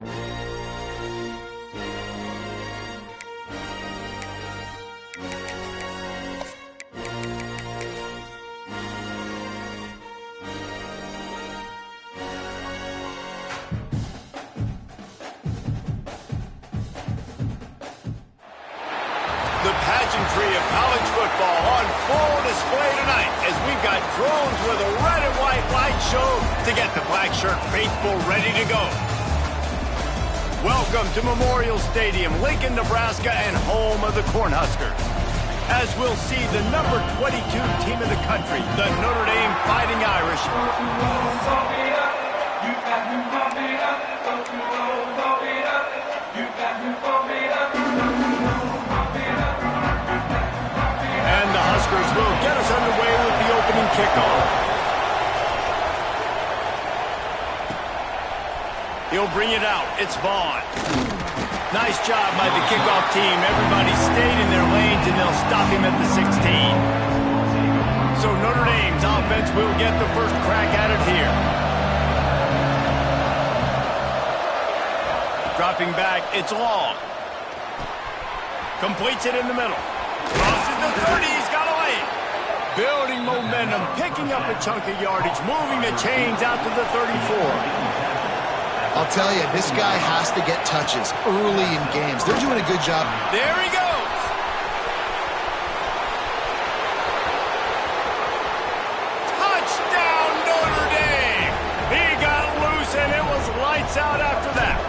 The pageantry of college football on full display tonight as we've got drones with a red and white light show to get the black shirt faithful ready to go. Welcome to Memorial Stadium, Lincoln, Nebraska, and home of the Cornhuskers. As we'll see the number 22 team in the country, the Notre Dame Fighting Irish, and the Huskers will get us underway with the opening kickoff. He'll bring it out. It's Vaughn. Nice job by the kickoff team. Everybody stayed in their lanes, and they'll stop him at the 16. So Notre Dame's offense will get the first crack at it here. Dropping back, it's Long. Completes it in the middle. Crosses the 30, he's got a lane. Building momentum, picking up a chunk of yardage, moving the chains out to the 34. I'll tell you, this guy has to get touches early in games. They're doing a good job. There he goes. Touchdown, Notre Dame. He got loose, and it was lights out after that.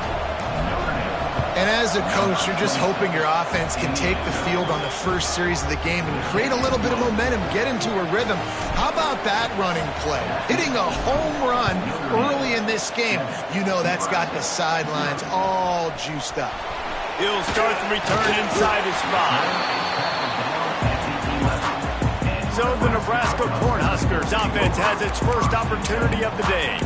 And as a coach, you're just hoping your offense can take the field on the first series of the game and create a little bit of momentum, get into a rhythm. How about that running play? Hitting a home run early in this game. You know that's got the sidelines all juiced up. He'll start the return inside his spot. So the Nebraska Cornhuskers offense has its first opportunity of the day.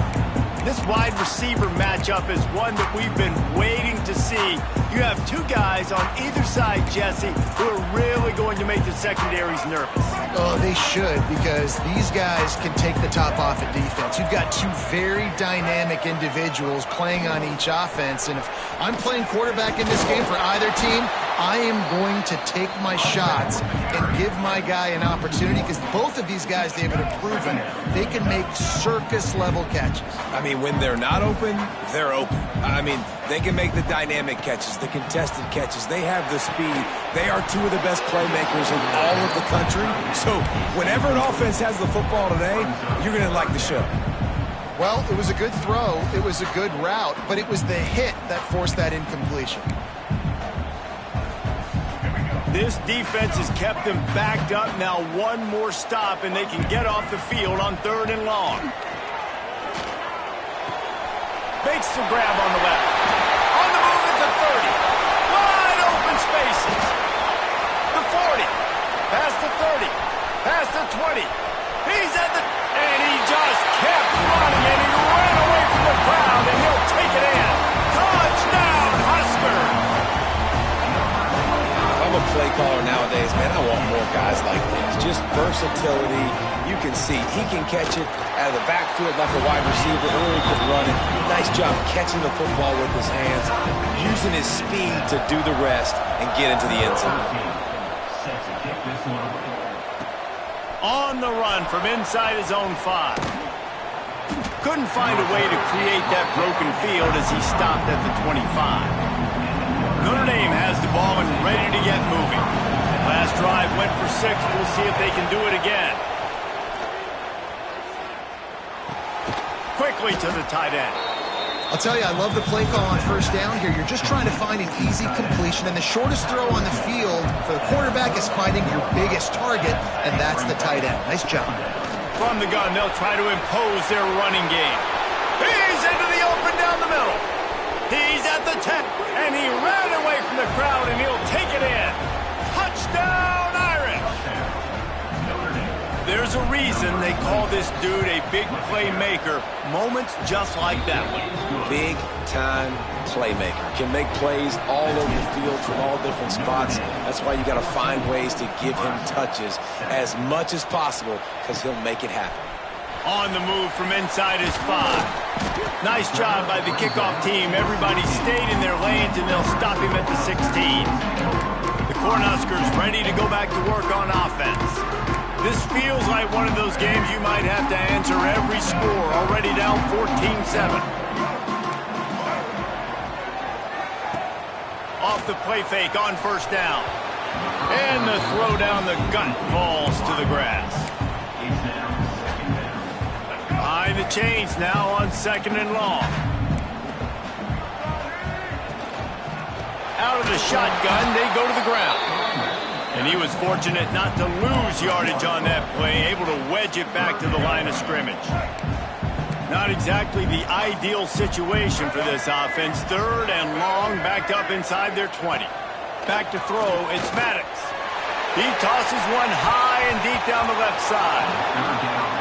This wide receiver matchup is one that we've been waiting to see. You have two guys on either side, Jesse, who are really going to make the secondaries nervous. Oh, they should, because these guys can take the top off at defense. You've got two very dynamic individuals playing on each offense, and if I'm playing quarterback in this game for either team, I am going to take my shots and give my guy an opportunity, because both of these guys, David, have proven they can make circus-level catches. I mean, when they're not open, they're open. I mean, they can make the dynamic catches, the contested catches. They have the speed. They are two of the best playmakers in all of the country. So whenever an offense has the football today, you're going to like the show. Well, it was a good throw. It was a good route, but it was the hit that forced that incompletion. This defense has kept them backed up. Now one more stop, and they can get off the field on 3rd and long. Makes the grab on the left. On the move at the 30. Wide open spaces. The 40. Past the 30. Past the 20. He's at the... And he just kept running, and he ran away from the crowd, and he'll take it in. Touchdown, Husker! I'm a play caller nowadays, man. I want more guys like this. Just versatility. You can see he can catch it out of the backfield like a wide receiver, or he can run it. Nice job catching the football with his hands, using his speed to do the rest and get into the end zone. On the run from inside his own 5. Couldn't find a way to create that broken field as he stopped at the 25. Notre Dame has the ball and ready to get moving. Last drive went for 6. We'll see if they can do it again. Quickly to the tight end. I'll tell you, I love the play call on first down here. You're just trying to find an easy completion, and the shortest throw on the field for the quarterback is finding your biggest target, and that's the tight end. Nice job. From the gun, they'll try to impose their running game. He's into the open down the middle. He's at the 10, and he ran away from the crowd, and he'll take it in. Touchdown, Irish! There's a reason they call this dude a big playmaker. Moments just like that one. Big-time playmaker. Can make plays all over the field from all different spots. That's why you got to find ways to give him touches as much as possible, because he'll make it happen. On the move from inside his 5. Nice job by the kickoff team. Everybody stayed in their lanes, and they'll stop him at the 16. The Cornhuskers ready to go back to work on offense. This feels like one of those games you might have to answer every score, already down 14-7. Off the play fake on first down. And the throw down the gut falls to the grass. Behind the chains now on 2nd and long. Out of the shotgun, they go to the ground. And he was fortunate not to lose yardage on that play, able to wedge it back to the line of scrimmage. Not exactly the ideal situation for this offense. 3rd and long, backed up inside their 20. Back to throw, it's Maddox. He tosses one high and deep down the left side.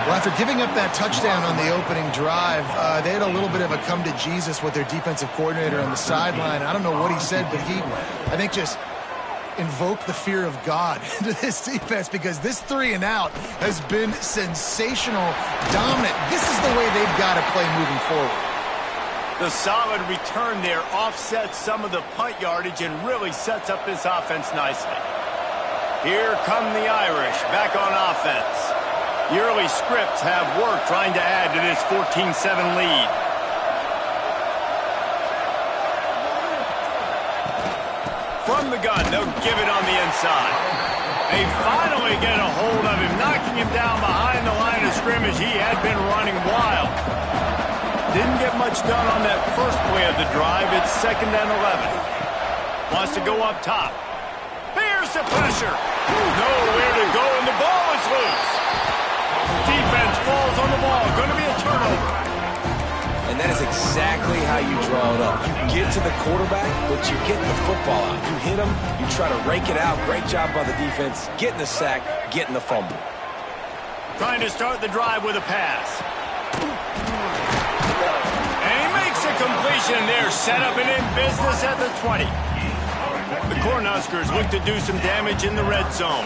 Well, after giving up that touchdown on the opening drive, they had a little bit of a come to Jesus with their defensive coordinator on the sideline. I don't know what he said, but he, I think, just invoked the fear of God into this defense, because this 3 and out has been sensational, dominant. This is the way they've got to play moving forward. The solid return there offsets some of the punt yardage and really sets up this offense nicely. Here come the Irish back on offense. The early scripts have worked trying to add to this 14-7 lead. From the gun, they'll give it on the inside. They finally get a hold of him, knocking him down behind the line of scrimmage. He had been running wild. Didn't get much done on that first play of the drive. It's 2nd and 11. Wants to go up top. Here's the pressure. Nowhere to go, and the ball is loose. Defense falls on the ball. Going to be a turnover. And that is exactly how you draw it up. You get to the quarterback, but you get the football out. You hit him, you try to rake it out. Great job by the defense. Getting the sack, getting the fumble. Trying to start the drive with a pass. And he makes a completion there. Set up and in business at the 20. The Cornhuskers look to do some damage in the red zone.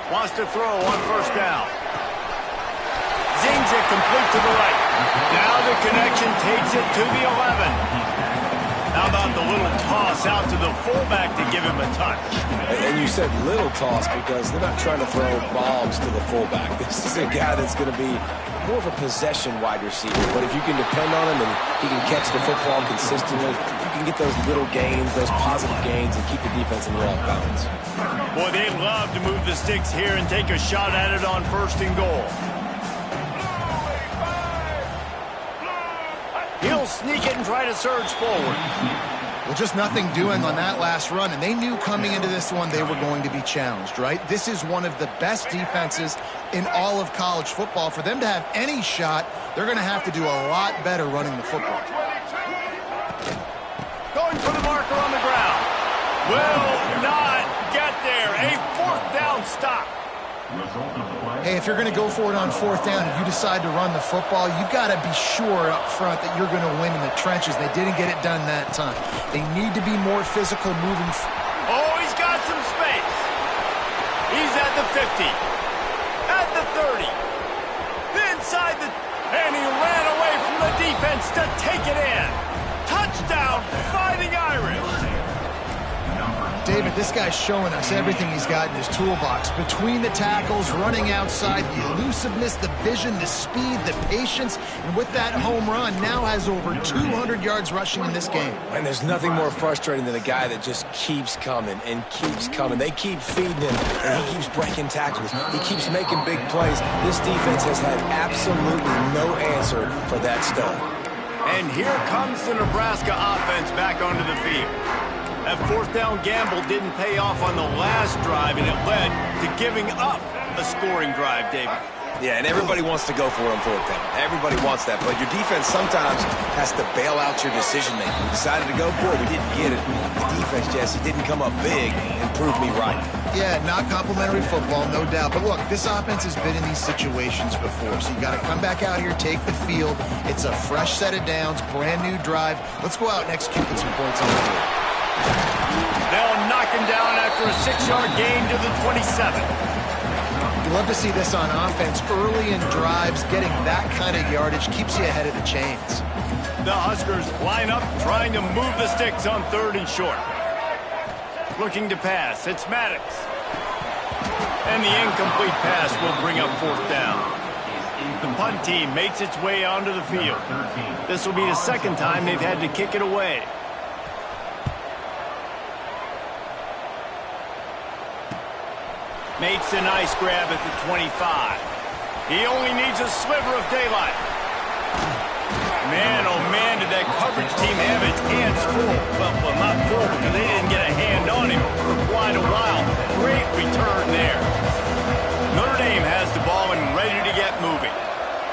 Wants to throw on first down. Zings it complete to the right. Now the connection takes it to the 11. How about the little toss out to the fullback to give him a touch? And you said little toss because they're not trying to throw bombs to the fullback. This is a guy that's going to be more of a possession wide receiver. But if you can depend on him and he can catch the football consistently, you can get those little gains, those positive gains, and keep the defense in the off bounds. Boy, they'd love to move the sticks here and take a shot at it on 1st and goal. He'll sneak it and try to surge forward. Well, just nothing doing on that last run, and they knew coming into this one they were going to be challenged, right? This is one of the best defenses in all of college football. For them to have any shot, they're going to have to do a lot better running the football. Going for the marker on the ground. Will not get there. A 4th down stop. Hey, if you're going to go for it on 4th down, if you decide to run the football, you've got to be sure up front that you're going to win in the trenches. They didn't get it done that time. They need to be more physical moving. Oh, he's got some space. He's at the 50. At the 30. Inside the... And he ran away from the defense to take it in. Touchdown, Fighting Irish. David, this guy's showing us everything he's got in his toolbox. Between the tackles, running outside, the elusiveness, the vision, the speed, the patience, and with that home run, now has over 200 yards rushing in this game. And there's nothing more frustrating than a guy that just keeps coming and keeps coming. They keep feeding him, and he keeps breaking tackles. He keeps making big plays. This defense has had absolutely no answer for that stud. And here comes the Nebraska offense back onto the field. That 4th down gamble didn't pay off on the last drive, and it led to giving up a scoring drive, David. Yeah, and everybody wants to go for it on 4th down. Everybody wants that, but your defense sometimes has to bail out your decision-making. We decided to go for it. We didn't get it. The defense, Jesse, didn't come up big and prove me right. Yeah, not complimentary football, no doubt. But look, this offense has been in these situations before, so you got to come back out here, take the field. It's a fresh set of downs, brand new drive. Let's go out and execute with some points on the board. They'll knock him down after a 6-yard gain to the 27. love to see this on offense. Early in drives, getting that kind of yardage keeps you ahead of the chains. The Huskers line up, trying to move the sticks on 3rd and short. Looking to pass. It's Maddox. And the incomplete pass will bring up 4th down. The punt team makes its way onto the field. This will be the 2nd time they've had to kick it away. Makes a nice grab at the 25. He only needs a sliver of daylight. Man, oh man, did that coverage team have its hands full. Well, not full because they didn't get a hand on him for quite a while. Great return there. Notre Dame has the ball and ready to get moving.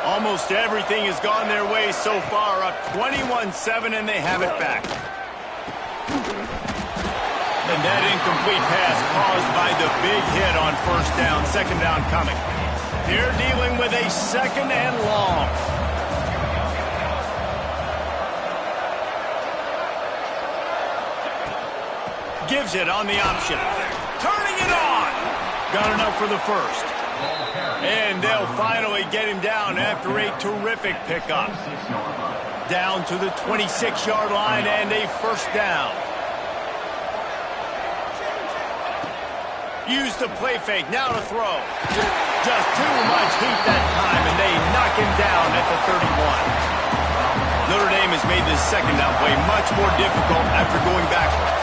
Almost everything has gone their way so far, up 21-7, and they have it back. And that incomplete pass caused by the big hit on 1st down, 2nd down coming. They're dealing with a 2nd and long. Gives it on the option. Turning it on. Got enough for the 1st. And they'll finally get him down after a terrific pickup. Down to the 26-yard line and a 1st down. Use the play fake, now to throw. Just too much heat that time, and they knock him down at the 31. Notre Dame has made this 2nd down play much more difficult after going backwards.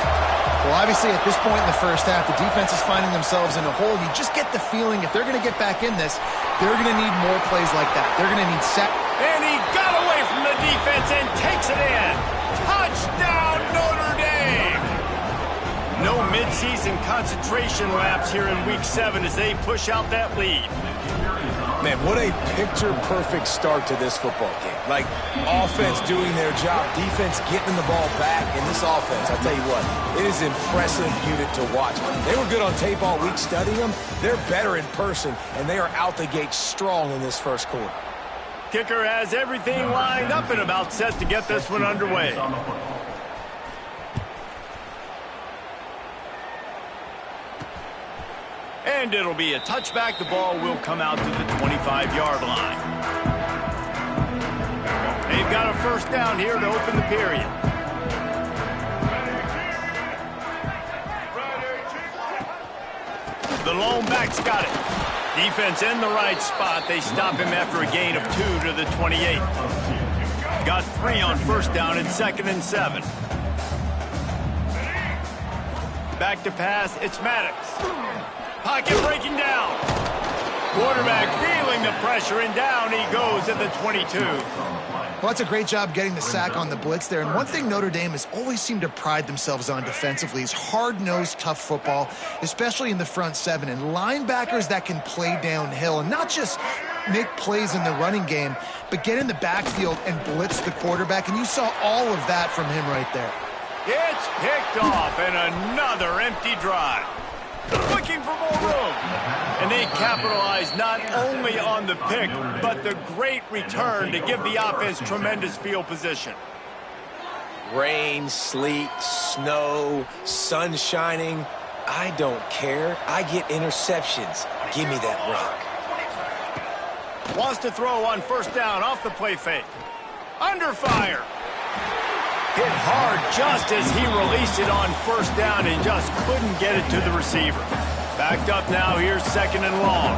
Well, obviously, at this point in the 1st half, the defense is finding themselves in a hole. You just get the feeling if they're going to get back in this, they're going to need more plays like that. They're going to need set. And he got away from the defense and takes it in. Touchdown, Notre Dame! No midseason concentration laps here in Week 7 as they push out that lead. Man, what a picture-perfect start to this football game. Like, offense doing their job, defense getting the ball back, and this offense, I'll tell you what, it is an impressive unit to watch. They were good on tape all week studying them. They're better in person, and they are out the gate strong in this 1st quarter. Kicker has everything lined up and about set to get this one underway. And it'll be a touchback. The ball will come out to the 25-yard line. They've got a 1st down here to open the period. The lone back's got it. Defense in the right spot. They stop him after a gain of 2 to the 28. Got 3 on 1st down and 2nd and 7. Back to pass. It's Maddox. Pocket breaking down. Quarterback feeling the pressure, and down he goes at the 22. Well, that's a great job getting the sack on the blitz there. And one thing Notre Dame has always seemed to pride themselves on defensively is hard-nosed, tough football, especially in the front 7. And linebackers that can play downhill and not just make plays in the running game, but get in the backfield and blitz the quarterback. And you saw all of that from him right there. It's picked off, and another empty drive. Looking for more room. And they capitalize not only on the pick, but the great return to give the offense tremendous field position. Rain, sleet, snow, sun shining. I don't care. I get interceptions. Give me that rock. Wants to throw on 1st down off the play fake. Under fire. Hit hard just as he released it on 1st down and just couldn't get it to the receiver. Backed up now, here's 2nd and long.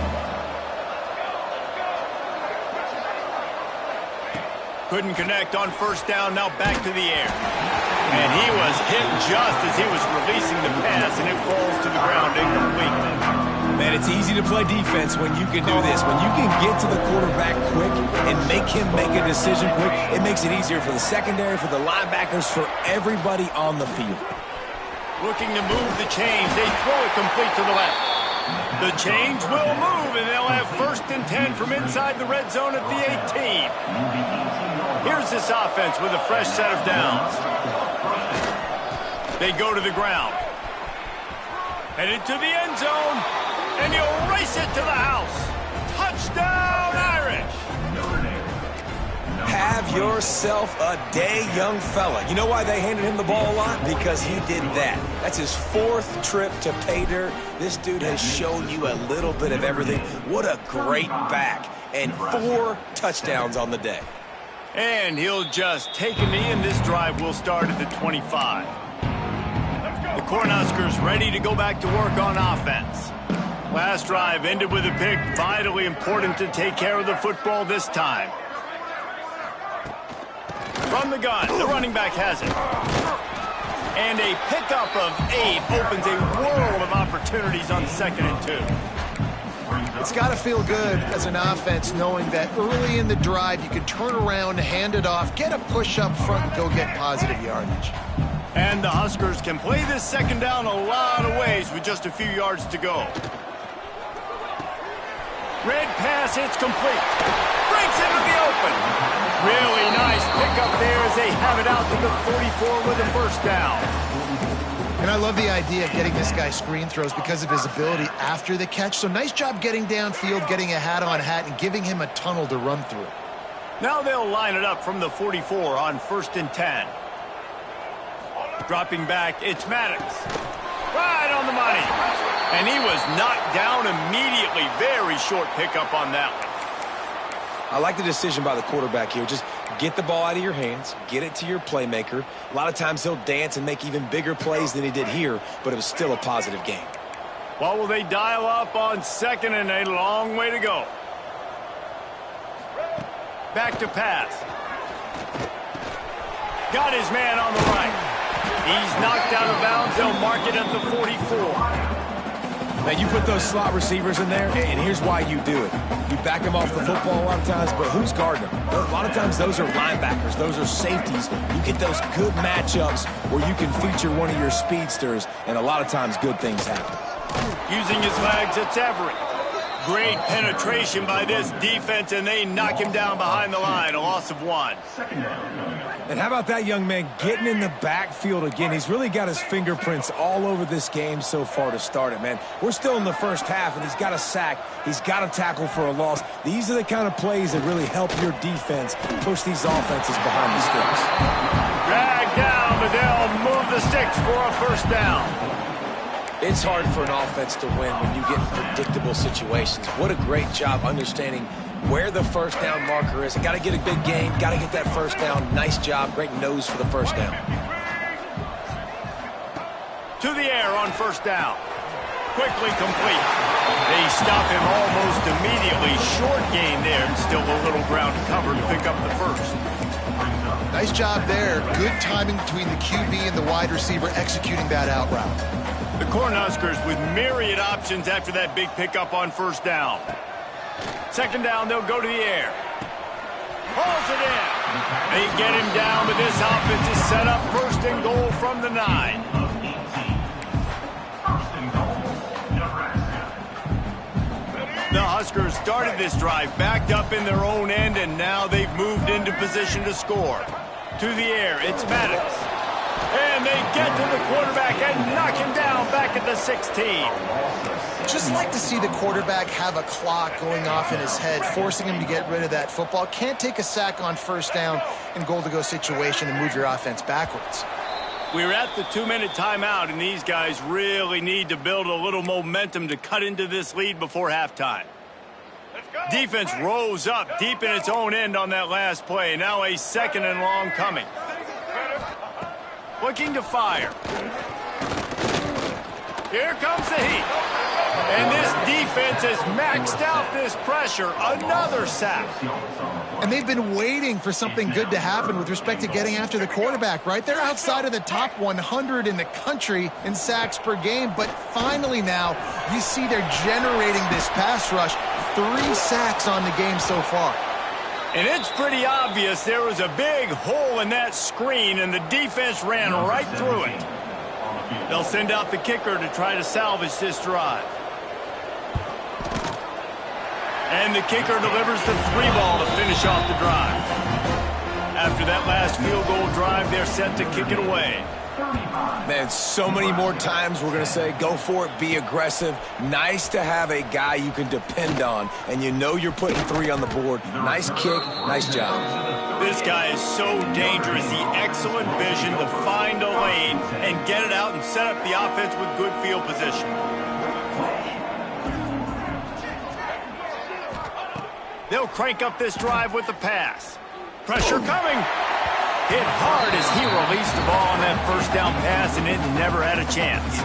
Couldn't connect on 1st down, now back to the air. And he was hit just as he was releasing the pass, and it falls to the ground incomplete. Man, it's easy to play defense when you can do this. When you can get to the quarterback quick and make him make a decision quick, it makes it easier for the secondary, for the linebackers, for everybody on the field. Looking to move the chains. They throw it complete to the left. The chains will move, and they'll have 1st and 10 from inside the red zone at the 18. Here's this offense with a fresh set of downs. They go to the ground. Headed to the end zone. And he'll race it to the house. Touchdown, Irish! Have Have yourself a day, young fella. You know why they handed him the ball a lot? Because he did that. That's his 4th trip to pay dirt. This dude has shown you a little bit of everything. What a great back. And 4 touchdowns on the day. And he'll just take a knee, and this drive will start at the 25. The Cornhuskers ready to go back to work on offense. Last drive ended with a pick. Vitally important to take care of the football this time. From the gun, the running back has it. And a pickup of 8 opens a world of opportunities on 2nd and 2. It's got to feel good as an offense knowing that early in the drive you can turn around, hand it off, get a push up front, and go get positive yardage. And the Huskers can play this 2nd down a lot of ways with just a few yards to go. Red pass hits complete. Breaks into the open. Really nice pickup there as they have it out to the 44 with a 1st down. And I love the idea of getting this guy screen throws because of his ability after the catch. So nice job getting downfield, getting a hat-on-hat, and giving him a tunnel to run through. Now they'll line it up from the 44 on 1st and 10. Dropping back, it's Maddox. Right on the money. And he was knocked down immediately. Very short pickup on that one. I like the decision by the quarterback here. Just get the ball out of your hands, get it to your playmaker. A lot of times he'll dance and make even bigger plays than he did here, but it was still a positive game. What will they dial up on 2nd and a long way to go? Back to pass. Got his man on the right. He's knocked out of bounds. They'll mark it at the 44. Now, you put those slot receivers in there, and here's why you do it. You back them off the football a lot of times, but who's guarding them? A lot of times those are linebackers. Those are safeties. You get those good matchups where you can feature one of your speedsters, and a lot of times good things happen. Using his legs, it's Everett. Great penetration by this defense, and they knock him down behind the line. A loss of 1. And how about that young man getting in the backfield again? He's really got his fingerprints all over this game so far to start it, man. We're still in the 1st half, and he's got a sack. He's got a tackle for a loss. These are the kind of plays that really help your defense push these offenses behind the sticks. Drag down, but they'll move the sticks for a 1st down. It's hard for an offense to win when you get in predictable situations. What a great job understanding where the 1st down marker is. Got to get a big gain, got to get that 1st down. Nice job, great nose for the 1st down. To the air on 1st down. Quickly complete. They stop him almost immediately. Short gain there, and still a little ground to cover to pick up the 1st. Nice job there. Good timing between the QB and the wide receiver executing that out route. The Cornhuskers with myriad options after that big pickup on 1st down. 2nd down, they'll go to the air. Hauls it in. They get him down, but this offense is set up 1st and goal from the 9. The Huskers started this drive backed up in their own end, and now they've moved into position to score. To the air, it's Maddox. And they get to the quarterback and knock him down back at the 16. Just like to see the quarterback have a clock going off in his head, forcing him to get rid of that football. Can't take a sack on 1st down in goal-to-go situation and move your offense backwards. We're at the 2-minute timeout, and these guys really need to build a little momentum to cut into this lead before halftime. Defense rose up deep in its own end on that last play. Now a 2nd and long coming. Looking to fire. Here comes the heat. And this defense has maxed out this pressure. Another sack. And they've been waiting for something good to happen with respect to getting after the quarterback, right? They're outside of the top 100 in the country in sacks per game. But finally now, you see they're generating this pass rush. 3 sacks on the game so far. And it's pretty obvious there was a big hole in that screen, and the defense ran right through it. They'll send out the kicker to try to salvage this drive. And the kicker delivers the 3-ball to finish off the drive. After that last field goal drive, they're set to kick it away. Man, so many more times we're going to say, go for it, be aggressive. Nice to have a guy you can depend on, and you know you're putting 3 on the board. Nice kick, nice job. This guy is so dangerous. The excellent vision to find a lane and get it out and set up the offense with good field position. They'll crank up this drive with the pass. Pressure coming. Hit hard as he released the ball on that first down pass, and it never had a chance.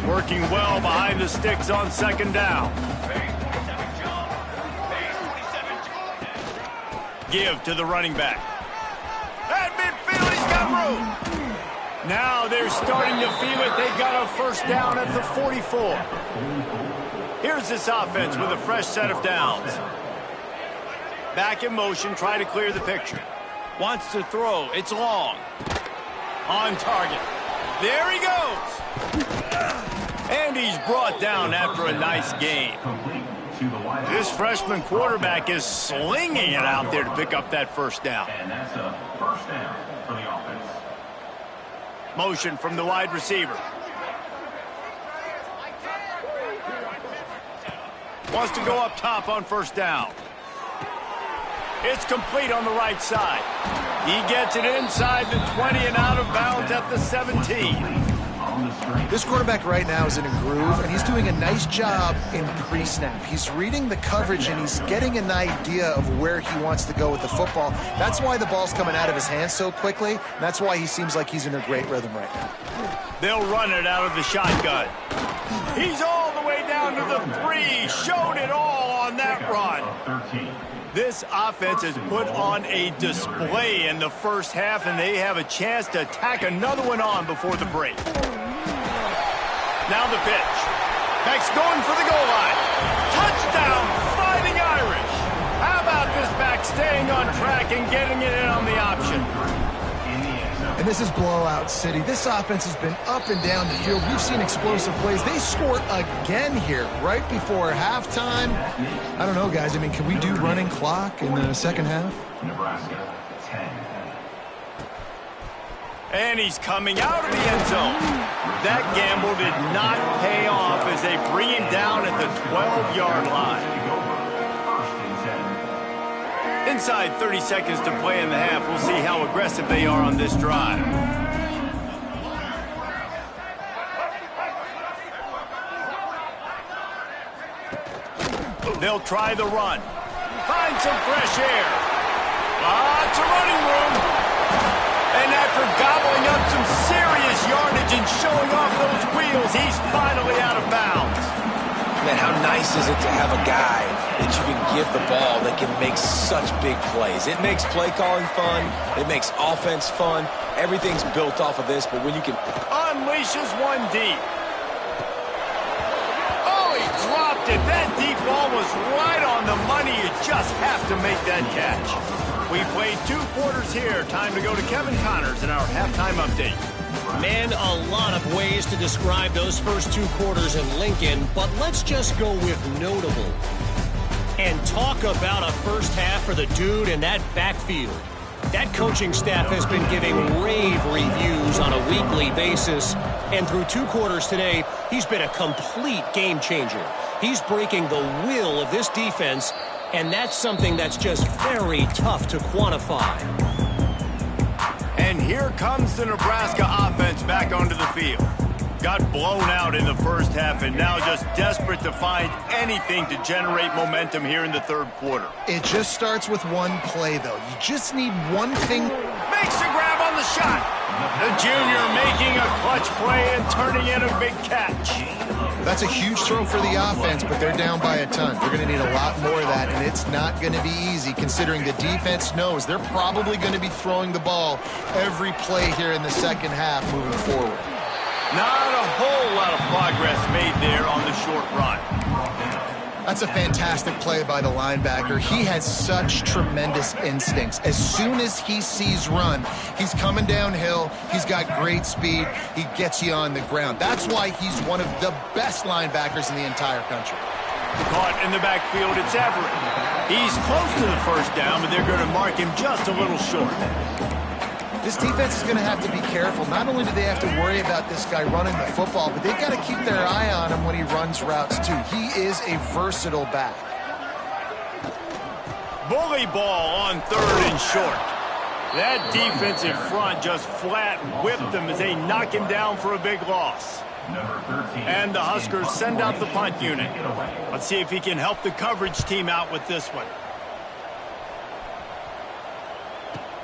Working well behind the sticks on second down. Give to the running back. At midfield, he's got room. Now they're starting to feel it. They've got a first down at the 44. Here's this offense with a fresh set of downs. Back in motion, try to clear the picture. Wants to throw. It's long. On target. There he goes. And he's brought down after a nice gain. This freshman quarterback is slinging it out there to pick up that first down. And that's a first down for the offense. Motion from the wide receiver. Wants to go up top on first down. It's complete on the right side. He gets it inside the 20 and out of bounds at the 17. This quarterback right now is in a groove, and he's doing a nice job in pre-snap. He's reading the coverage, and he's getting an idea of where he wants to go with the football. That's why the ball's coming out of his hands so quickly, and that's why he seems like he's in a great rhythm right now. They'll run it out of the shotgun. He's all the way down to the 3. Showed it all on that run. This offense has put on a display in the first half, and they have a chance to tack another one on before the break. Now the pitch. Beck's going for the goal line. Touchdown, Fighting Irish. How about this back staying on track and getting it in on the option? And this is blowout city. This offense has been up and down the field. We've seen explosive plays. They scored again here right before halftime. I don't know, guys. I mean, can we do running clock in the second half? Nebraska, 10. And he's coming out of the end zone. That gamble did not pay off as they bring him down at the 12-yard line. Inside 30 seconds to play in the half. We'll see how aggressive they are on this drive. They'll try the run. Find some fresh air. It's a running room. And after gobbling up some serious yardage and showing off those wheels, he's finally out of bounds. Man, how nice is it to have a guy that you can give the ball that can make such big plays? It makes play calling fun. It makes offense fun. Everything's built off of this, but when you can... Unleashes one deep. Oh, he dropped it. That deep ball was right on the money. You just have to make that catch. We played 2 quarters here. Time to go to Kevin Connors in our halftime update. Man, a lot of ways to describe those first 2 quarters in Lincoln, but let's just go with notable. And talk about a first half for the dude in that backfield. That coaching staff has been giving rave reviews on a weekly basis, and through 2 quarters today, he's been a complete game changer. He's breaking the will of this defense, and that's something that's just very tough to quantify. And here comes the Nebraska offense back onto the field. Got blown out in the first half and now just desperate to find anything to generate momentum here in the third quarter. It just starts with one play, though. You just need one thing. Makes a grab on the shot. The junior making a clutch play and turning in a big catch. That's a huge throw for the offense, but they're down by a ton. They're going to need a lot more of that, and it's not going to be easy considering the defense knows they're probably going to be throwing the ball every play here in the second half moving forward. Not a whole lot of progress made there on the short run. That's a fantastic play by the linebacker. He has such tremendous instincts. As soon as he sees run, he's coming downhill. He's got great speed. He gets you on the ground. That's why he's one of the best linebackers in the entire country. Caught in the backfield, it's Everett. He's close to the first down, but they're going to mark him just a little short. This defense is going to have to be careful. Not only do they have to worry about this guy running the football, but they've got to keep their eye on him when he runs routes too. He is a versatile back. Bully ball on 3rd and short. That defensive front just flat whipped him as they knock him down for a big loss. And the Huskers send out the punt unit. Let's see if he can help the coverage team out with this one.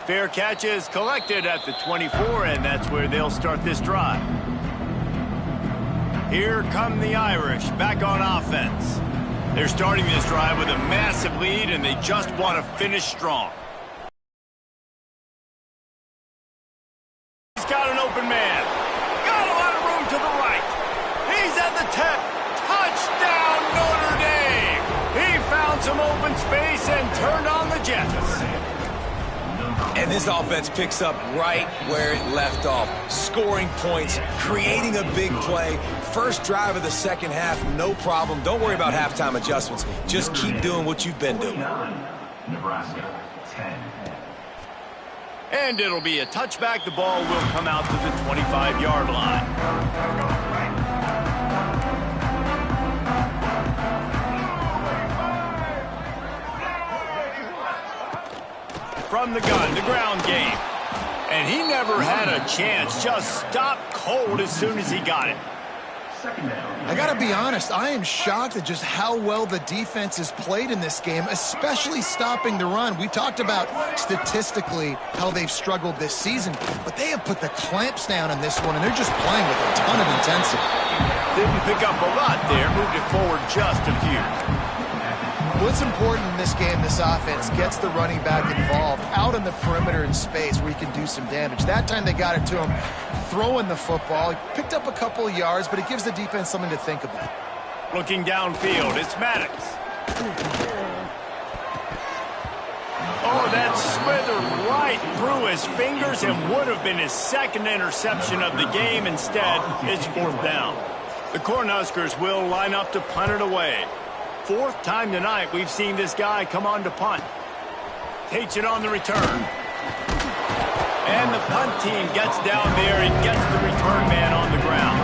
Fair catch is collected at the 24, and that's where they'll start this drive. Here come the Irish back on offense. They're starting this drive with a massive lead, and they just want to finish strong. He's got an open man. Got a lot of room to the right. He's at the 10. Touchdown, Notre Dame. He found some open space and turned on the Jets. And this offense picks up right where it left off. Scoring points, creating a big play. First drive of the second half, no problem. Don't worry about halftime adjustments. Just keep doing what you've been doing. Nebraska, 10. And it'll be a touchback. The ball will come out to the 25-yard line. From the gun, the ground game. And he never had a chance. Just stopped cold as soon as he got it. I got to be honest, I am shocked at just how well the defense has played in this game, especially stopping the run. We talked about statistically how they've struggled this season, but they have put the clamps down in this one, and they're just playing with a ton of intensity. Didn't pick up a lot there, moved it forward just a few. What's important in this game, this offense gets the running back involved out on the perimeter in space where he can do some damage. That time they got it to him throwing the football. He picked up a couple of yards, but it gives the defense something to think about. Looking downfield, it's Maddox. Oh, that slithered right through his fingers and would have been his second interception of the game. Instead, it's 4th down. The Cornhuskers will line up to punt it away. 4th time tonight we've seen this guy come on to punt. Takes it on the return. And the punt team gets down there and gets the return man on the ground.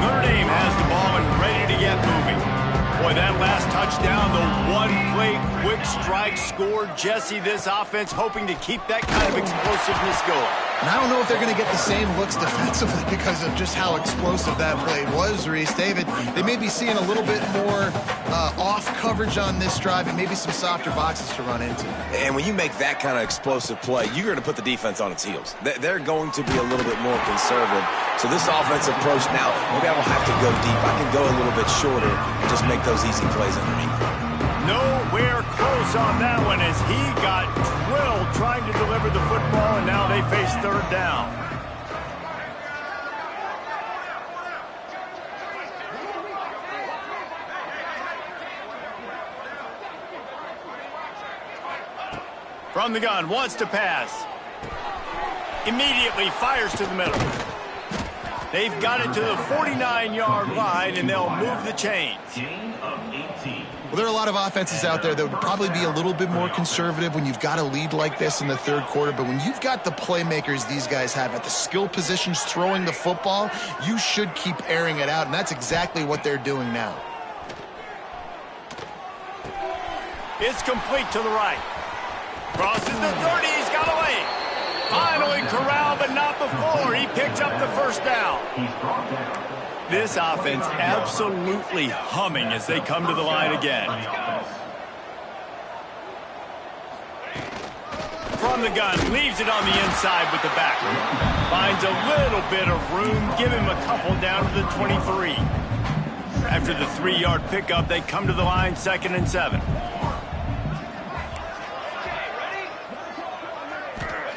Notre Dame has the ball and ready to get moving. Boy, that last touchdown, the one-play quick strike score. Jesse, this offense hoping to keep that kind of explosiveness going. And I don't know if they're going to get the same looks defensively because of just how explosive that play was, Reese. David, they may be seeing a little bit more off coverage on this drive and maybe some softer boxes to run into. And when you make that kind of explosive play, you're going to put the defense on its heels. They're going to be a little bit more conservative. So this offensive approach now, maybe I don't have to go deep. I can go a little bit shorter and just make those easy plays underneath. Nowhere close on that one as he got drilled trying to deliver the football, and now they face 3rd down. From the gun, wants to pass. Immediately fires to the middle. They've got it to the 49-yard line, and they'll move the chains. Gain of 18. Well, there are a lot of offenses out there that would probably be a little bit more conservative when you've got a lead like this in the 3rd quarter. But when you've got the playmakers these guys have at the skill positions throwing the football, you should keep airing it out, and that's exactly what they're doing now. It's complete to the right. Crosses the 30. He's got away. Finally corralled, but not before. He picks up the 1st down. This offense absolutely humming as they come to the line again. From the gun, leaves it on the inside with the back. Finds a little bit of room, give him a couple down to the 23. After the 3-yard pickup, they come to the line 2nd and 7.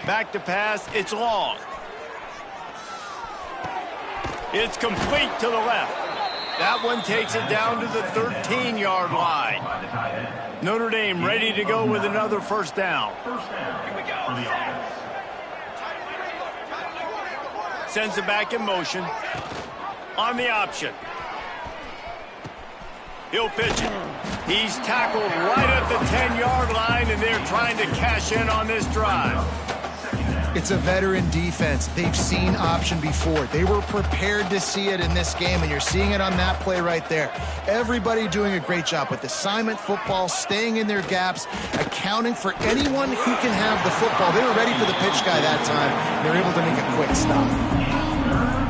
Back to pass, it's long. It's complete to the left. That one takes it down to the 13-yard line. Notre Dame ready to go with another 1st down. Here we go. Sends it back in motion. On the option. He'll pitch it. He's tackled right at the 10-yard line, and they're trying to cash in on this drive. It's a veteran defense. They've seen option before. They were prepared to see it in this game, and you're seeing it on that play right there. Everybody doing a great job with assignment football, staying in their gaps, accounting for anyone who can have the football. They were ready for the pitch guy that time. They were able to make a quick stop.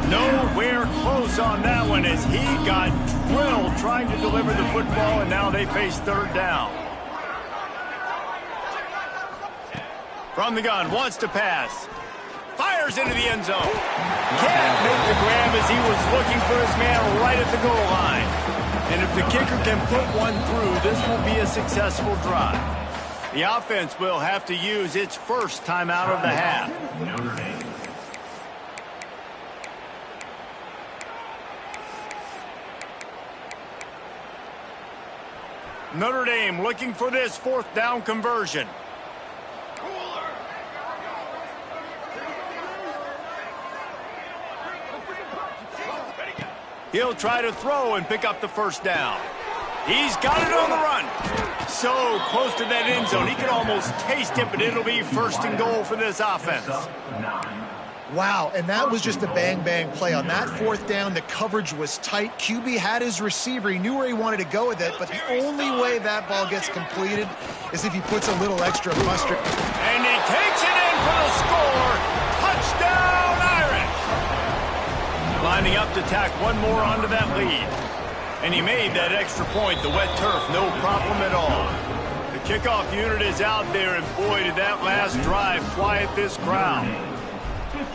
Nowhere close on that one as he got drilled trying to deliver the football, and now they face third down. From the gun, wants to pass. Fires into the end zone. Can't make the grab as he was looking for his man right at the goal line. And if the kicker can put one through, this will be a successful drive. The offense will have to use its first timeout of the half. Notre Dame. Notre Dame looking for this fourth down conversion. He'll try to throw and pick up the first down. He's got it on the run. So close to that end zone. He can almost taste it, but it'll be first and goal for this offense. Wow, and that was just a bang-bang play. On that fourth down, the coverage was tight. QB had his receiver. He knew where he wanted to go with it, but the only way that ball gets completed is if he puts a little extra mustard. And he takes it in for the score. Touchdown, Irish! Lining up to tack one more onto that lead. And he made that extra point, the wet turf, no problem at all. The kickoff unit is out there, and boy, did that last drive quiet this crowd.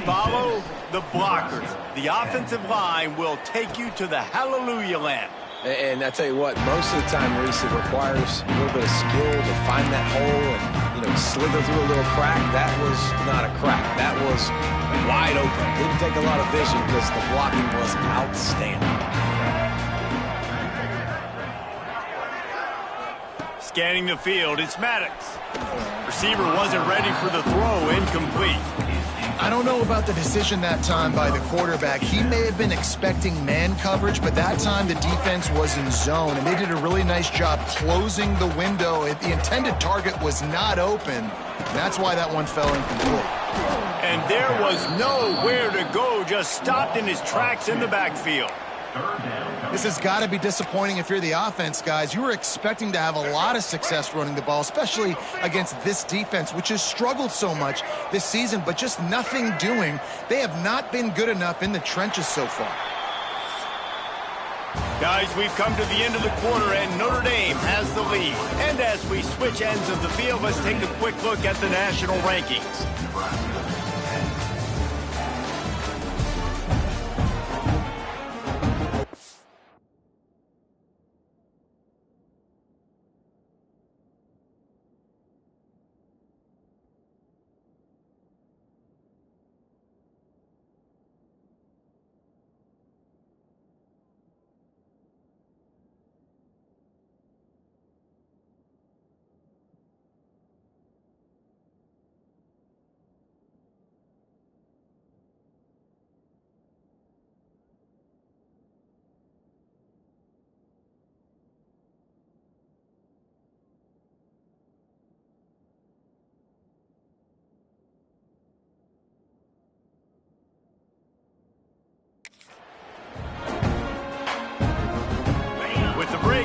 Follow the blockers. The offensive line will take you to the hallelujah land. And I tell you what, most of the time, Reese, it requires a little bit of skill to find that hole and, slither through a little crack. That was not a crack. That was wide open. Didn't take a lot of vision because the blocking was outstanding. Scanning the field, it's Maddox. Receiver wasn't ready for the throw, incomplete. I don't know about the decision that time by the quarterback. He may have been expecting man coverage, but that time the defense was in zone, and they did a really nice job closing the window. The intended target was not open, and that's why that one fell incomplete. And there was nowhere to go, just stopped in his tracks in the backfield. This has got to be disappointing if you're the offense, guys. You were expecting to have a lot of success running the ball, especially against this defense, which has struggled so much this season, but just nothing doing. They have not been good enough in the trenches so far. Guys, we've come to the end of the quarter, and Notre Dame has the lead. And as we switch ends of the field, let's take a quick look at the national rankings.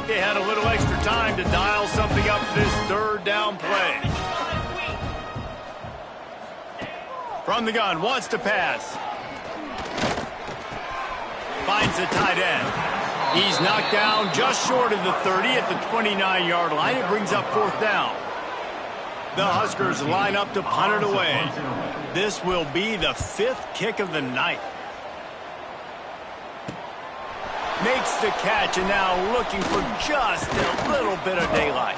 They had a little extra time to dial something up for this third down play. From the gun, wants to pass. Finds the tight end. He's knocked down just short of the 30 at the 29-yard line. It brings up fourth down. The Huskers line up to punt it away. This will be the fifth kick of the night. Makes the catch, and now looking for just a little bit of daylight.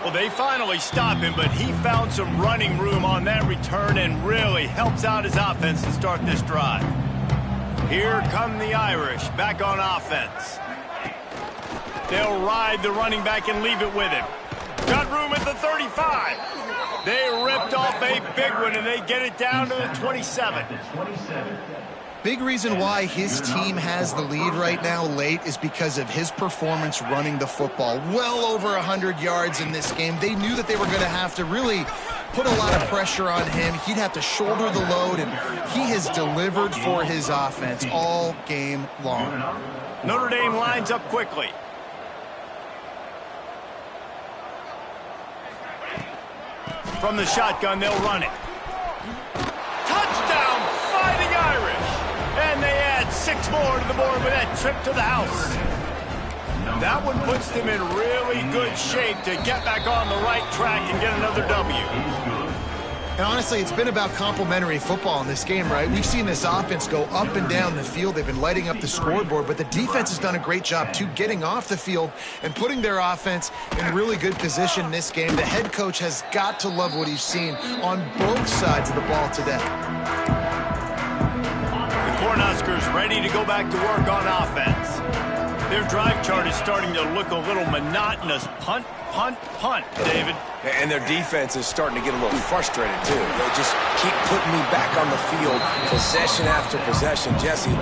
Well, they finally stop him, but he found some running room on that return and really helps out his offense to start this drive. Here come the Irish back on offense. They'll ride the running back and leave it with him. Got room at the 35. They ripped off a big one, and they get it down to the 27. Big reason why his team has the lead right now late is because of his performance running the football. Well over 100 yards in this game. They knew that they were going to have to really put a lot of pressure on him. He'd have to shoulder the load, and he has delivered for his offense all game long. Notre Dame lines up quickly. From the shotgun, they'll run it. Touchdown, Fighting Irish. And they add 6 more to the board with that trip to the house. That one puts them in really good shape to get back on the right track and get another W. And honestly, it's been about complementary football in this game, right? We've seen this offense go up and down the field. They've been lighting up the scoreboard, but the defense has done a great job, too, getting off the field and putting their offense in really good position in this game. The head coach has got to love what he's seen on both sides of the ball today. The Cornhuskers ready to go back to work on offense. Their drive chart is starting to look a little monotonous. Punt, punt, punt, David. And their defense is starting to get a little frustrated, too. They just keep putting me back on the field, possession after possession. Jesse,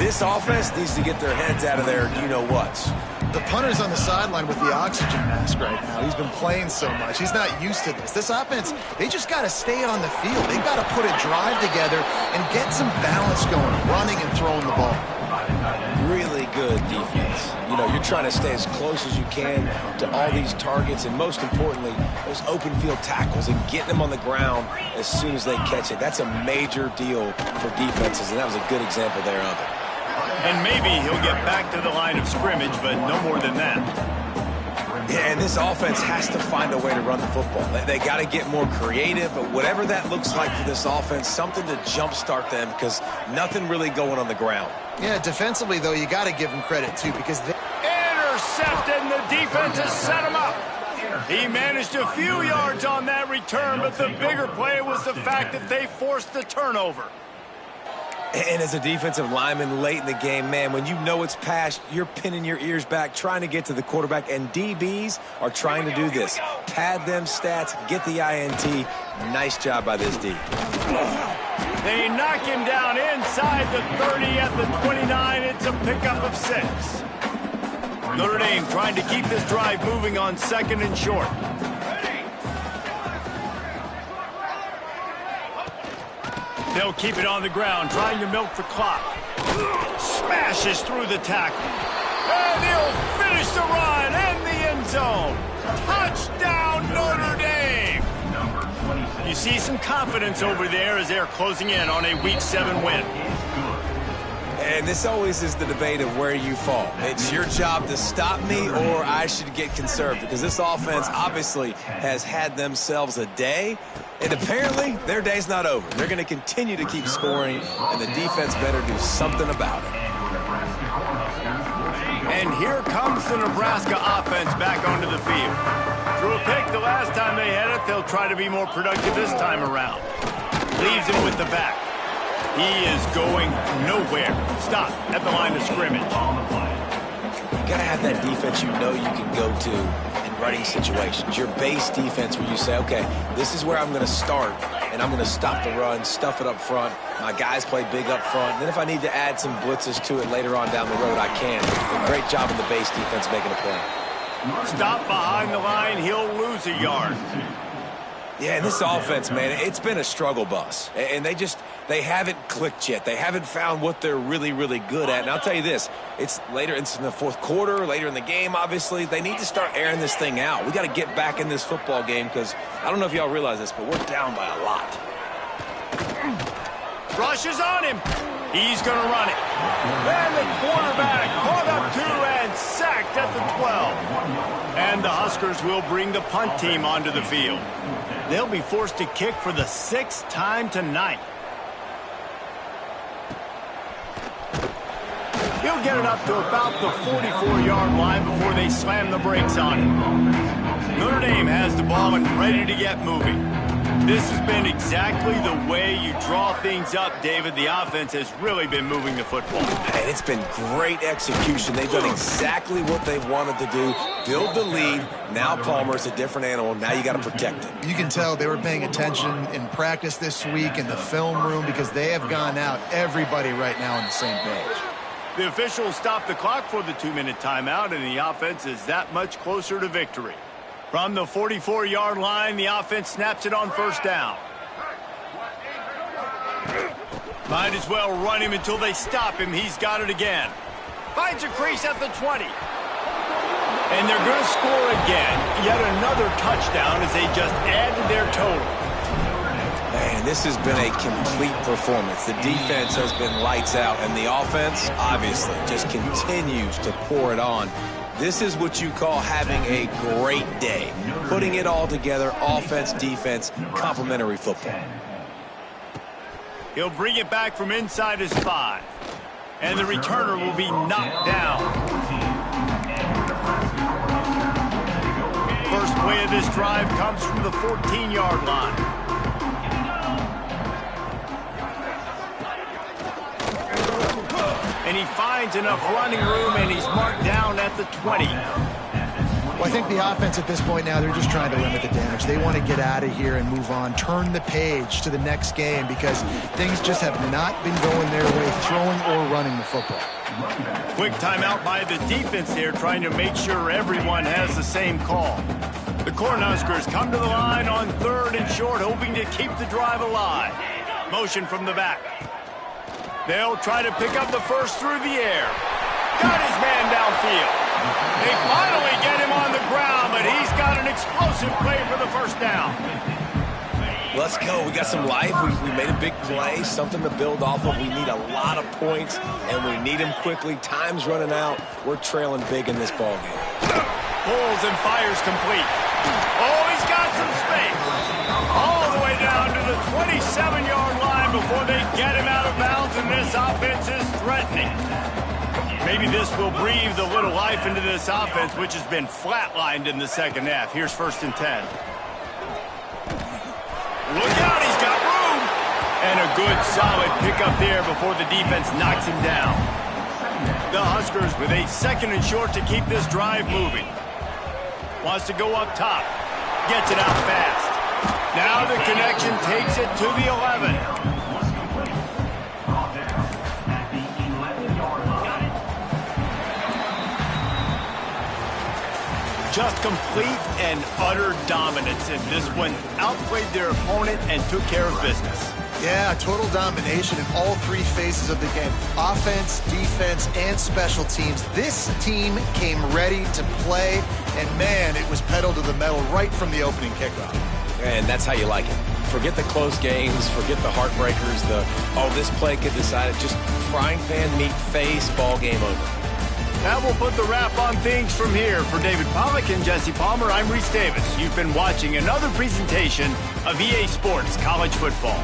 this offense needs to get their heads out of their you-know-whats. The punter's on the sideline with the oxygen mask right now. He's been playing so much. He's not used to this. This offense, they just got to stay on the field. They've got to put a drive together and get some balance going, running and throwing the ball. Really good defense. You know, you're trying to stay as close as you can to all these targets, and most importantly, those open field tackles and getting them on the ground as soon as they catch it. That's a major deal for defenses, and that was a good example there of it. And maybe he'll get back to the line of scrimmage, but no more than that. Yeah, and this offense has to find a way to run the football. They got to get more creative, but whatever that looks like for this offense, something to jumpstart them, because nothing really going on the ground. Yeah, defensively, though, you got to give them credit, too, because they... Intercepted, and the defense has set him up. He managed a few yards on that return, but the bigger play was the fact that they forced the turnover. And as a defensive lineman late in the game, man, when you know it's past, you're pinning your ears back, trying to get to the quarterback, and DBs are trying to do this. Pad them stats, get the INT. Nice job by this D. They knock him down inside the 30 at the 29. It's a pickup of 6. Notre Dame trying to keep this drive moving on 2nd and short. They'll keep it on the ground, trying to milk the clock. Smashes through the tackle. And he'll finish the run in the end zone. Touchdown, Notre Dame! You see some confidence over there as they're closing in on a Week 7 win. And this always is the debate of where you fall. It's your job to stop me, or I should get conservative, because this offense obviously has had themselves a day, and apparently their day's not over. They're going to continue to keep scoring, and the defense better do something about it. And here comes the Nebraska offense back onto the field. Threw a pick the last time they had it. They'll try to be more productive this time around. Leaves him with the back. He is going nowhere. Stop at the line of scrimmage. You got to have that defense you know you can go to in running situations. Your base defense where you say, okay, this is where I'm going to start, and I'm going to stop the run, stuff it up front. My guys play big up front. And then if I need to add some blitzes to it later on down the road, I can. A great job in the base defense making a play. Stop behind the line. He'll lose a yard. Yeah, and this offense, man, it's been a struggle bus. And they haven't clicked yet. They haven't found what they're really, really good at. And I'll tell you this, it's in the fourth quarter, later in the game, obviously. They need to start airing this thing out. We got to get back in this football game because I don't know if y'all realize this, but we're down by a lot. Rushes on him. He's going to run it. And the quarterback caught up to and sacked at the 12. And the Huskers will bring the punt team onto the field. They'll be forced to kick for the 6th time tonight. He'll get it up to about the 44-yard line before they slam the brakes on him. Notre Dame has the ball and ready to get moving. This has been exactly the way you draw things up, David. The offense has really been moving the football. And it's been great execution. They've done exactly what they wanted to do. Build the lead. Now Palmer's a different animal. Now you got to protect him. You can tell they were paying attention in practice this week in the film room because they have gone out, everybody right now on the same page. The officials stopped the clock for the 2-minute timeout, and the offense is that much closer to victory. From the 44-yard line, the offense snaps it on first down. Might as well run him until they stop him. He's got it again. Finds a crease at the 20. And they're going to score again. Yet another touchdown as they just added their total. Man, this has been a complete performance. The defense has been lights out, and the offense, obviously, just continues to pour it on. This is what you call having a great day. Putting it all together, offense, defense, complementary football. He'll bring it back from inside his 5. And the returner will be knocked down. First play of this drive comes from the 14-yard line. And he finds enough running room, and he's marked down at the 20. Well, I think the offense at this point now, they're just trying to limit the damage. They want to get out of here and move on, turn the page to the next game because things just have not been going their way, throwing or running the football. Quick timeout by the defense there, trying to make sure everyone has the same call. The Cornhuskers come to the line on 3rd and short, hoping to keep the drive alive. Motion from the back. They'll try to pick up the first through the air. Got his man downfield. They finally get him on the ground, but he's got an explosive play for the first down. Let's go. We got some life. We made a big play, something to build off of. We need a lot of points, and we need them quickly. Time's running out. We're trailing big in this ballgame. Pulls and fires complete. Oh, he's got some space. All the way down to the 27-yard line before they get him out of bounds, and this offense is threatening. Maybe this will breathe a little life into this offense, which has been flatlined in the second half. Here's 1st and 10. Look out, he's got room. And a good, solid pickup there before the defense knocks him down. The Huskers with a 2nd and short to keep this drive moving. Wants to go up top. Gets it out fast. Now the connection takes it to the 11. Just complete and utter dominance in this one. Outplayed their opponent and took care of business. Yeah, total domination in all 3 phases of the game. Offense, defense, and special teams. This team came ready to play, and man, it was pedal to the metal right from the opening kickoff. And that's how you like it. Forget the close games, forget the heartbreakers, this play could decide it. Just frying pan meat face, ball game over. That will put the wrap on things from here. For David Pollack and Jesse Palmer, I'm Reese Davis. You've been watching another presentation of EA Sports College Football.